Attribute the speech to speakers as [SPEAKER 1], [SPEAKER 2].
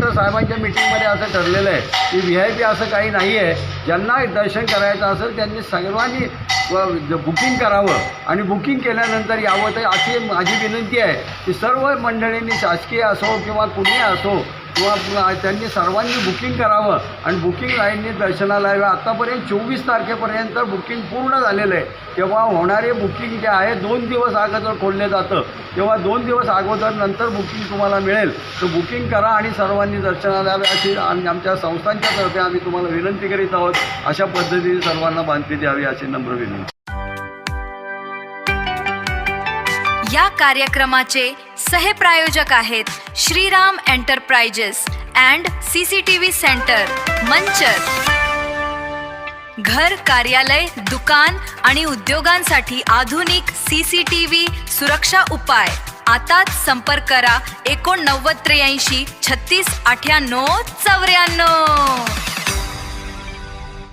[SPEAKER 1] तर साहेबांच्या मीटिंगमध्ये असं ठरलेलं आहे की VIP असं काही नाही आहे. ज्यांना दर्शन करायचं असेल त्यांनी सर्वांनी बुकिंग करावं आणि बुकिंग केल्यानंतर यावं. तर अशी माझी विनंती आहे की सर्व मंडळींनी, शासकीय असो किंवा कुणी असो, किंवा त्यांनी सर्वांनी बुकिंग करावं आणि बुकिंग लाईननी दर्शनाला यावं. आत्तापर्यंत 24 तारखेपर्यंत बुकिंग पूर्ण झालेलं आहे. तेव्हा होणारे बुकिंग जे आहे 2 दिवस अगोदर खोललं जातं, तेव्हा 2 दिवस अगोदर नंतर बुकिंग तुम्हाला मिळेल. तर बुकिंग करा आणि सर्वांनी दर्शनाला यावे अशी आमच्या संस्थांच्या तर्फे आम्ही तुम्हाला विनंती करीत आहोत. अशा पद्धतीने सर्वांना माहिती द्यावी अशी नम्र विनंती.
[SPEAKER 2] या कार्यक्रमाचे सहप्रायोजक आहेत Shriram enterprises and CCTV centre, Manchar. घर, कार्यालय, दुकान आणि उद्योगांसाठी आधुनिक CCTV सुरक्षा उपाय. आताच संपर्क करा 89 83 36 98 94.